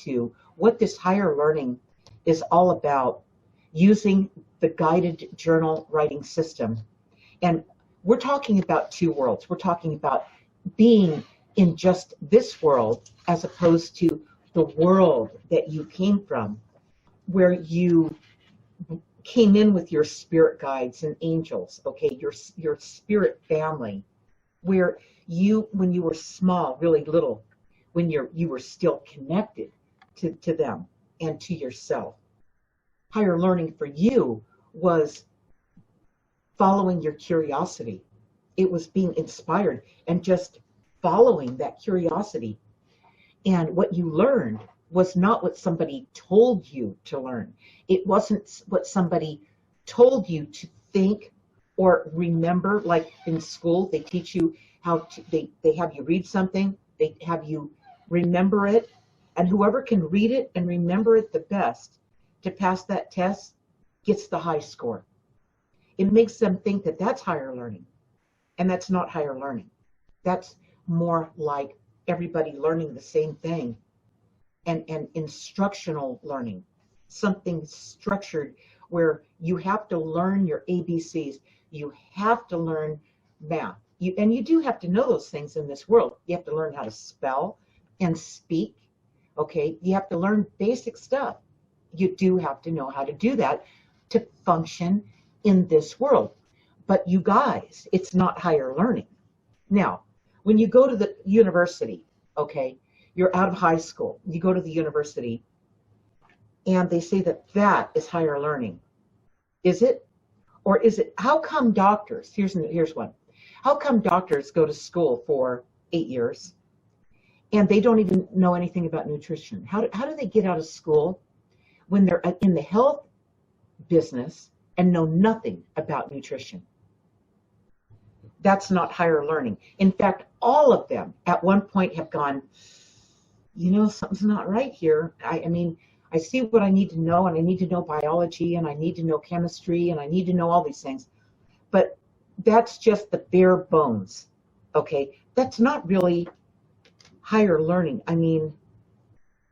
into what this higher learning is all about using the guided journal writing system. And we're talking about two worlds. We're talking about being in just this world as opposed to the world that you came from, where you came in with your spirit guides and angels, okay, your spirit family, where you, when you were small, really little, when you were still connected to them and to yourself. Higher learning for you was following your curiosity. It was being inspired and just following that curiosity. And what you learned was not what somebody told you to learn. It wasn't what somebody told you to think or remember. Like in school, they teach you how to, they have you read something, they have you remember it, and whoever can read it and remember it the best to pass that test gets the high score. It makes them think that that's higher learning, and that's not higher learning. That's more like everybody learning the same thing, and instructional learning, something structured where you have to learn your ABCs, you have to learn math, and you do have to know those things in this world. You have to learn how to spell and speak, okay? You have to learn basic stuff. You do have to know how to do that to function in this world. But you guys, it's not higher learning. Now, when you go to the university, okay, you're out of high school, you go to the university, and they say that that is higher learning. Is it? Or is it? How come doctors, here's one, how come doctors go to school for 8 years and they don't even know anything about nutrition? How do they get out of school when they're in the health business and know nothing about nutrition? That's not higher learning. In fact, all of them at one point have gone, you know, something's not right here. I mean, I see what I need to know, and I need to know biology, and I need to know chemistry, and I need to know all these things. But that's just the bare bones, okay? That's not really higher learning. I mean,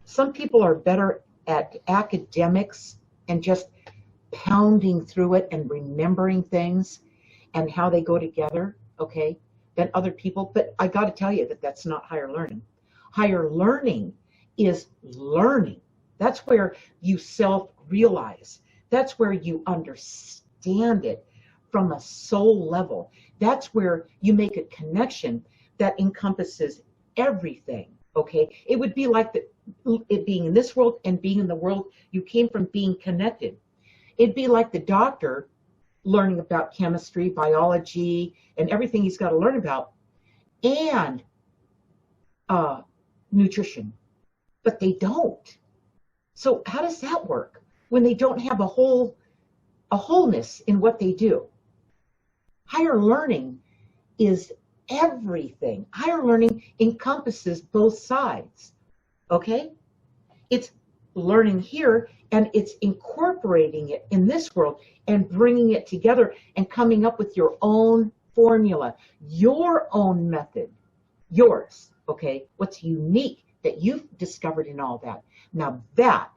some people are better at academics and just pounding through it and remembering things and how they go together, okay, than other people. But I got to tell you that that's not higher learning. Higher learning is learning. That's where you self-realize. That's where you understand it from a soul level. That's where you make a connection that encompasses everything, okay? It would be like it being in this world and being in the world you came from, being connected. It'd be like the doctor learning about chemistry, biology, and everything he's got to learn about, and nutrition. But they don't. So how does that work when they don't have a wholeness in what they do? Higher learning is everything. Higher learning encompasses both sides, okay? It's learning here, and it's incorporating it in this world and bringing it together and coming up with your own formula, your own method, yours, okay? What's unique that you've discovered in all that. Now that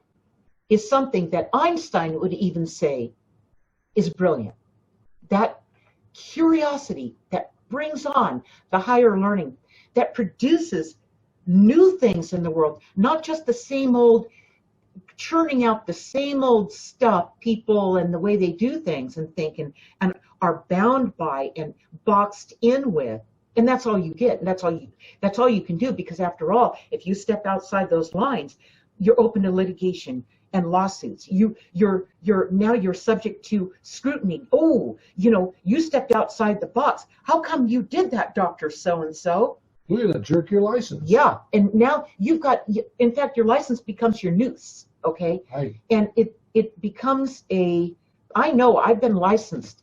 is something that Einstein would even say is brilliant. That curiosity that brings on the higher learning, that produces new things in the world, not just the same old, churning out the same old stuff, people and the way they do things and think and are bound by and boxed in with. And that's all you get, and that's all you can do, because after all, if you step outside those lines, you're open to litigation and lawsuits. Now you're subject to scrutiny. Oh, you know, you stepped outside the box. How come you did that, Dr. So-and-so? You're going to jerk your license. Yeah, and now you've got, in fact, your license becomes your noose, okay? Right. And it becomes I know I've been licensed,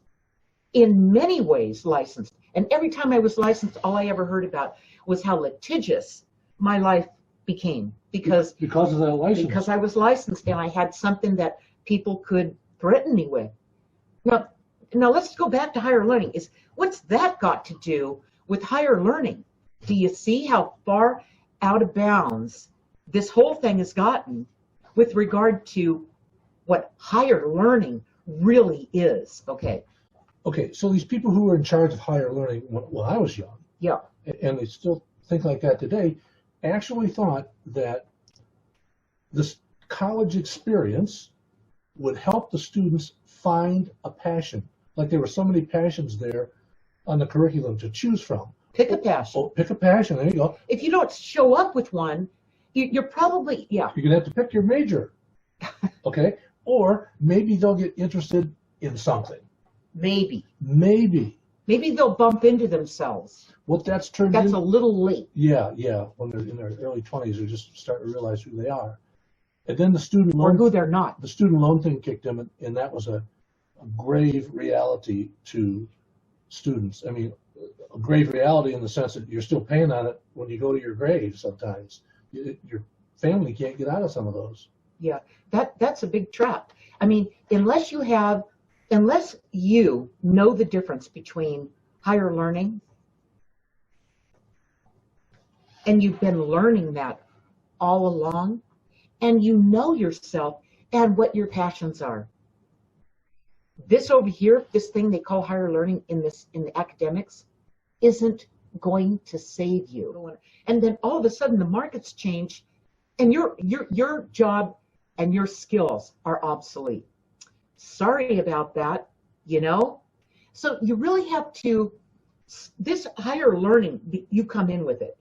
in many ways licensed. And every time I was licensed, all I ever heard about was how litigious my life became because of that license. Because I was licensed and I had something that people could threaten me with. Now let's go back to higher learning. What's that got to do with higher learning? Do you see how far out of bounds this whole thing has gotten with regard to what higher learning really is. Okay. Okay, so these people who were in charge of higher learning when I was young, Yeah. and they still think like that today, actually thought that this college experience would help the students find a passion. Like there were so many passions there on the curriculum to choose from. Pick a passion. Oh, pick a passion. There you go. If you don't show up with one, you're probably, yeah. You're gonna have to pick your major. Okay, or maybe they'll get interested in something. Maybe. Maybe. Maybe they'll bump into themselves. What that's turned That's into. a little late. Yeah. When they're in their early 20s, they're just starting to realize who they are. And then the student Or loan. who they're not. The student loan thing kicked in, and that was a grave reality to students. I mean, a grave reality in the sense that you're still paying on it when you go to your grave sometimes. Your family can't get out of some of those. Yeah, that's a big trap. I mean, unless you know the difference between higher learning, and you've been learning that all along, and you know yourself and what your passions are. This over here, this thing they call higher learning in the academics, isn't going to save you. And then all of a sudden the markets change, and your job and your skills are obsolete. Sorry about that, you know? So you really have to, this higher learning, you come in with it,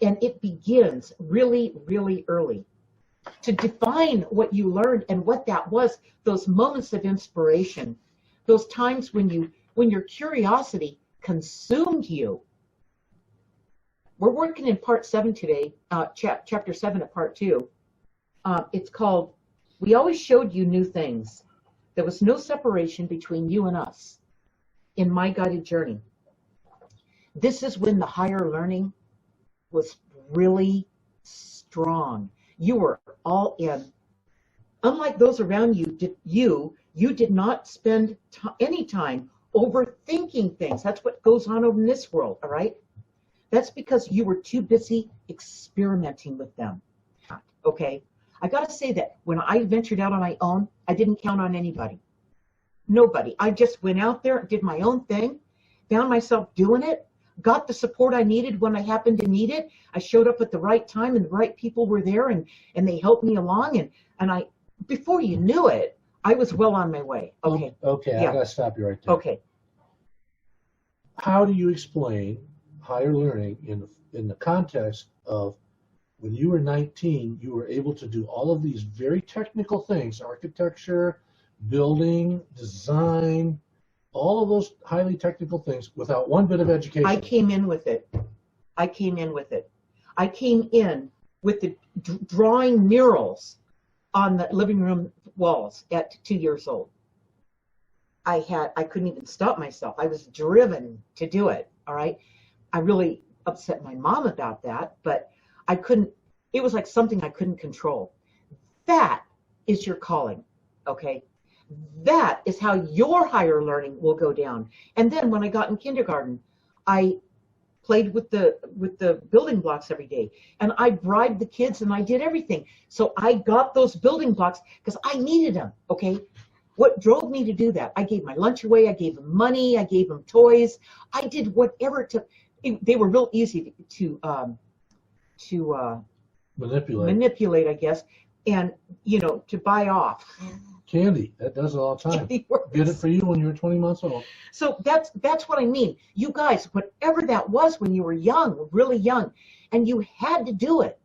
and it begins really, really early. To define what you learned and what that was, those moments of inspiration, those times when your curiosity consumed you. We're working in part 7 today, chapter 7 of part 2. It's called, We Always Showed You New Things. There was no separation between you and us in my guided journey. This is when the higher learning was really strong. You were all in. Unlike those around you, you did not spend any time overthinking things. That's what goes on over in this world, all right? That's because you were too busy experimenting with them, okay? I got to say that when I ventured out on my own, I didn't count on anybody. Nobody. I just went out there, did my own thing, found myself doing it, got the support I needed when I happened to need it. I showed up at the right time, and the right people were there, and they helped me along, and I, before you knew it, I was well on my way. Okay. Okay, Yeah. I gotta stop you right there. Okay. How do you explain higher learning in the context of when you were 19, you were able to do all of these very technical things, architecture, building, design, all of those highly technical things without one bit of education? I came in with it. I came in with the drawing murals on the living room walls at 2 years old. I couldn't even stop myself. I was driven to do it, all right? I really upset my mom about that, but I couldn't, it was like something I couldn't control. That is your calling, okay? That is how your higher learning will go down. And then when I got in kindergarten, I played with the building blocks every day, and I bribed the kids, and I did everything. So I got those building blocks because I needed them, okay? What drove me to do that? I gave my lunch away, I gave them money, I gave them toys. I did whatever it took. They were real easy to manipulate, I guess, and, you know, to buy off. Candy, that does it all the time. Get it for you when you were 20 months old. So that's what I mean. You guys, whatever that was when you were young, really young, and you had to do it,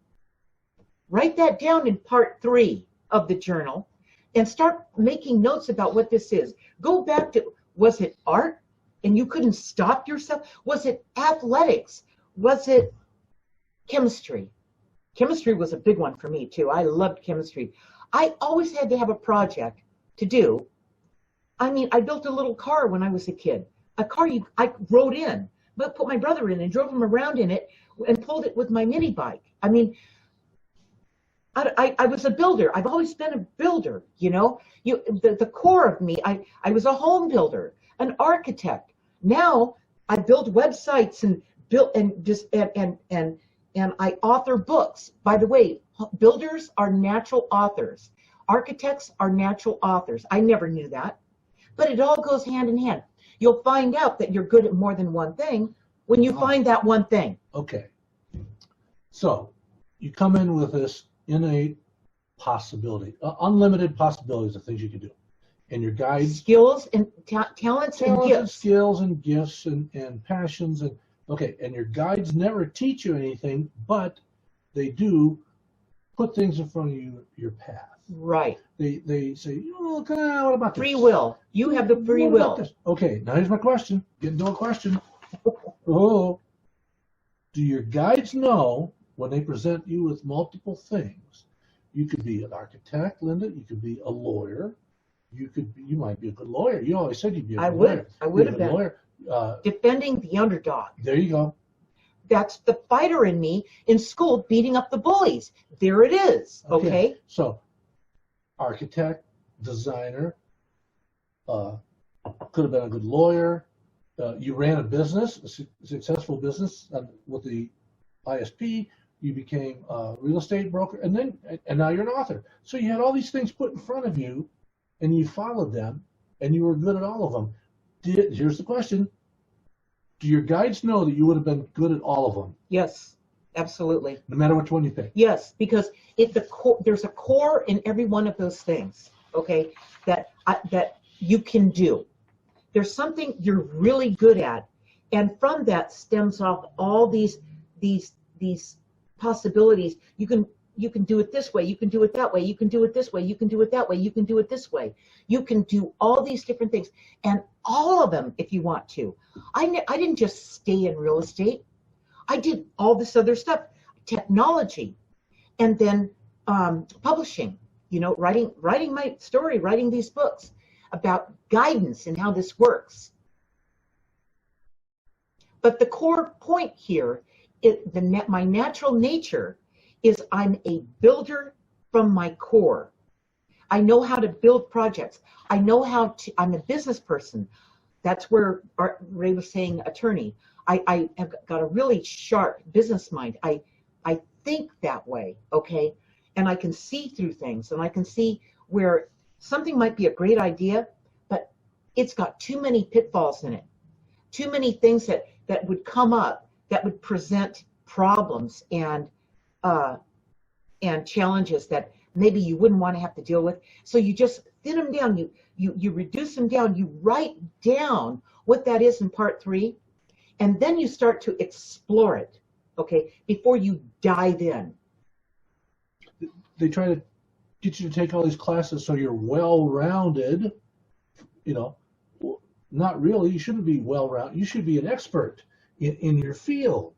write that down in part 3 of the journal and start making notes about what this is. Go back to, was it art and you couldn't stop yourself? Was it athletics? Was it chemistry? Chemistry was a big one for me too. I loved chemistry. I always had to have a project to do. I mean, I built a little car when I was a kid. A car I rode in, but put my brother in and drove him around in it and pulled it with my mini bike. I mean, I was a builder. I've always been a builder, you know. The core of me, I was a home builder, an architect. Now I build websites and I author books. By the way, Builders are natural authors. Architects are natural authors. I never knew that, but it all goes hand in hand. You'll find out that you're good at more than one thing when you find that one thing. Okay. So you come in with this innate possibility, unlimited possibilities of things you can do. And your guides, skills and talents and gifts. And skills and gifts and passions. And okay, and your guides never teach you anything, but they do put things in front of you, your path. Right. They say, what about this? Free will. You have the free will. Okay, now here's my question. Get into a question. Oh, do your guides know when they present you with multiple things? You could be an architect, Linda. You could be a lawyer. You might be a good lawyer. You always said you'd be a good lawyer. I would have been. Lawyer. Defending the underdog. There you go. That's the fighter in me in school, beating up the bullies. There it is. Okay. So, architect, designer, could have been a good lawyer. You ran a business, a successful business with the ISP. You became a real estate broker, and now you're an author. So you had all these things put in front of you, and you followed them, and you were good at all of them. Here's the question. Do your guides know that you would have been good at all of them? Yes, absolutely. No matter which one you pick? Yes, because there's a core in every one of those things, okay, that you can do. There's something you're really good at, and from that stems off all these possibilities. You can do it this way, you can do it that way, you can do it this way, you can do it that way, you can do it this way. You can do all these different things, and all of them if you want to. I didn't just stay in real estate. I did all this other stuff, technology, and then publishing, writing my story, writing these books about guidance and how this works. But the core point here, my natural nature is I'm a builder from my core. I know how to build projects. I'm a business person. That's where Ray was saying attorney. I have got a really sharp business mind. I think that way, okay? And I can see through things, and I can see where something might be a great idea, but it's got too many pitfalls in it, too many things that would come up that would present problems and challenges that maybe you wouldn't want to have to deal with. So you just thin them down, you reduce them down, you write down what that is in part 3, and then you start to explore it, okay, before you dive in. They try to get you to take all these classes so you're well-rounded. Not really. You shouldn't be well-rounded. You should be an expert in your field.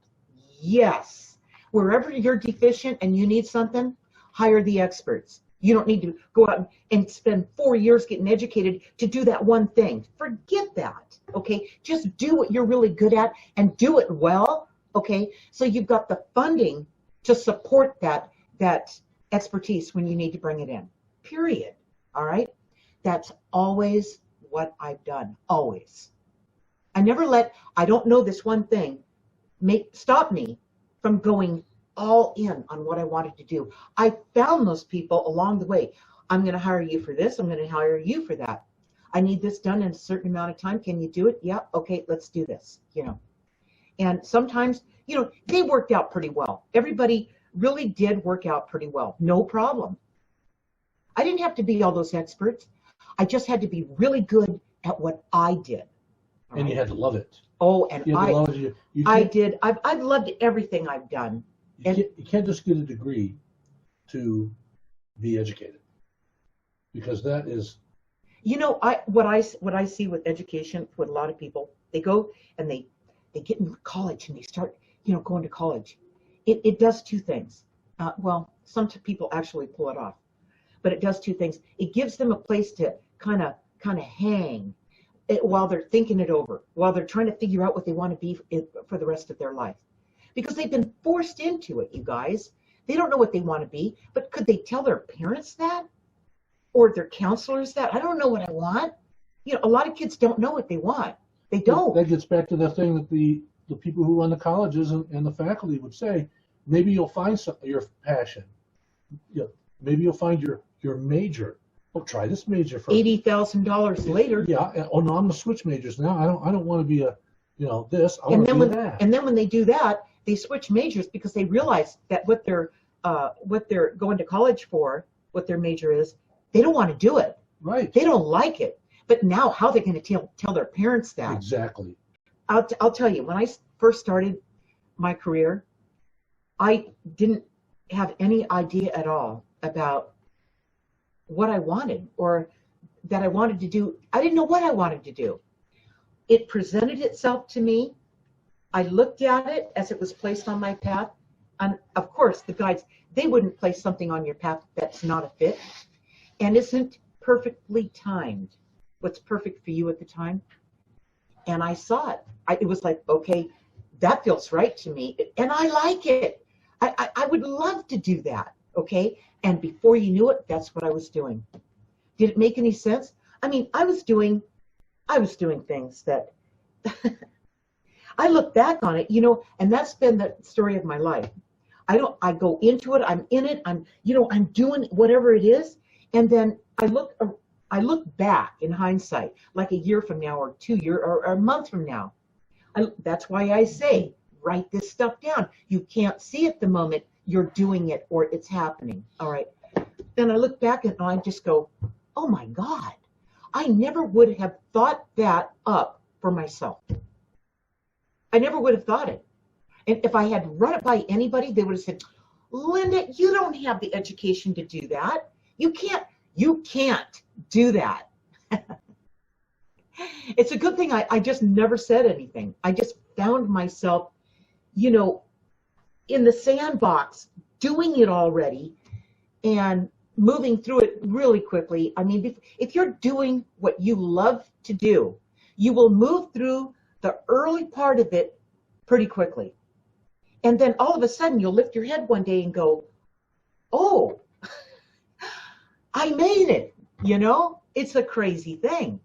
Yes. Wherever you're deficient and you need something, hire the experts. You don't need to go out and spend 4 years getting educated to do that one thing. Forget that, okay? Just do what you're really good at and do it well, okay? So you've got the funding to support that expertise when you need to bring it in, period, all right? That's always what I've done, always. I don't know this one thing stop me from going all in on what I wanted to do. I found those people along the way. I'm going to hire you for this. I'm going to hire you for that. I need this done in a certain amount of time. Can you do it? Yeah. Okay, let's do this, And sometimes, they worked out pretty well. Everybody really did work out pretty well. No problem. I didn't have to be all those experts. I just had to be really good at what I did. And you had to love it. Oh, and I did. I've loved everything I've done. You can't just get a degree to be educated, because that is. What I see with education with a lot of people, they go and they get into college and they start, going to college. It does two things. Some people actually pull it off, but it does two things. It gives them a place to kind of hang while they're thinking it over, while they're trying to figure out what they want to be for the rest of their life. Because they've been forced into it, you guys. They don't know what they want to be, but could they tell their parents that? Or their counselors that? I don't know what I want. A lot of kids don't know what they want. They don't. That gets back to the thing that the people who run the colleges and the faculty would say, maybe you'll find your passion. you know, maybe you'll find your major. Oh, try this major first. $80,000 later. Yeah. Oh no, I'm gonna switch majors now. I don't want to be a, this. I And want to then be when that. and then when they do that, they switch majors because they realize that what they're going to college for, what their major is, they don't want to do it. Right. They don't like it. But now, how are they going to tell their parents that? Exactly. I'll tell you, when I first started my career, I didn't have any idea at all about what I wanted or that I wanted to do. I didn't know what I wanted to do. It presented itself to me. I looked at it as it was placed on my path. And of course, the guides, they wouldn't place something on your path that's not a fit and isn't perfectly timed. What's perfect for you at the time? And I saw it. It was like, okay, that feels right to me. And I like it. I would love to do that. Okay. And before you knew it, that's what I was doing. Did it make any sense? I mean, I was doing things that I look back on it, and that's been the story of my life. I go into it, I'm in it, I'm doing whatever it is. And then I look back in hindsight, like a year from now or 2 years or a month from now. That's why I say, write this stuff down. You can't see it the moment you're doing it or it's happening. All right. Then I look back and I just go, oh my God, I never would have thought that up for myself. I never would have thought it. And if I had run it by anybody, they would have said, Linda, you don't have the education to do that. You can't do that. It's a good thing I just never said anything. I just found myself, in the sandbox, doing it already and moving through it really quickly. I mean, if you're doing what you love to do, you will move through the early part of it pretty quickly. And then all of a sudden you'll lift your head one day and go, oh, I made it. It's a crazy thing.